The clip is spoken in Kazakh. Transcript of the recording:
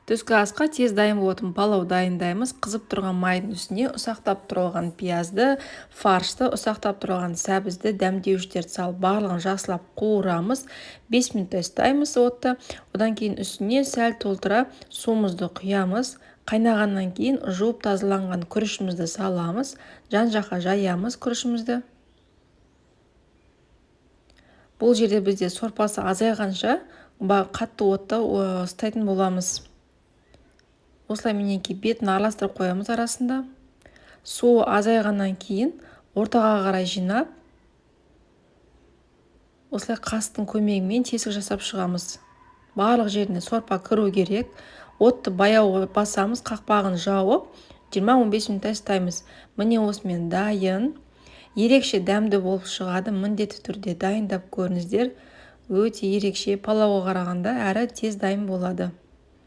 Түскі асқа тез дайын болатын палау дайындаймыз. Қызып тұрған майдың үстіне ұсақтап тұрған пиязды, фаршты, ұсақтап тұрған сәбізді, дәмдеуіштерді салып, барлығын жақсылап қуырамыз. 5 минут ұстаймыз отты. Одан кейін үстіне сәл толтыра суымызды құямыз. Қайнағаннан кейін жуып тазаланған күрішімізді саламыз. Жан-жаққа жаямыз күрішімізді. Бұл жерде бізде сорпасы азайғанша қатты отта ұстайтын боламыз. Осылай мінекей бетін араластырып қоямыз арасында. Суы азайғаннан кейін ортаға қарай жинап, осылай қастың көмегімен тесік жасап шығамыз. Барлық жеріне сорпа кіру керек. Отты баяу басамыз, қақпағын жауып, 20-15 минут ұстаймыз. Міне осымен дайын. Ерекше дәмді болып шығады. Міндетті түрде дайындап көріңіздер. Өте ерекше, палауға қарағанда әрі тез дайын болады.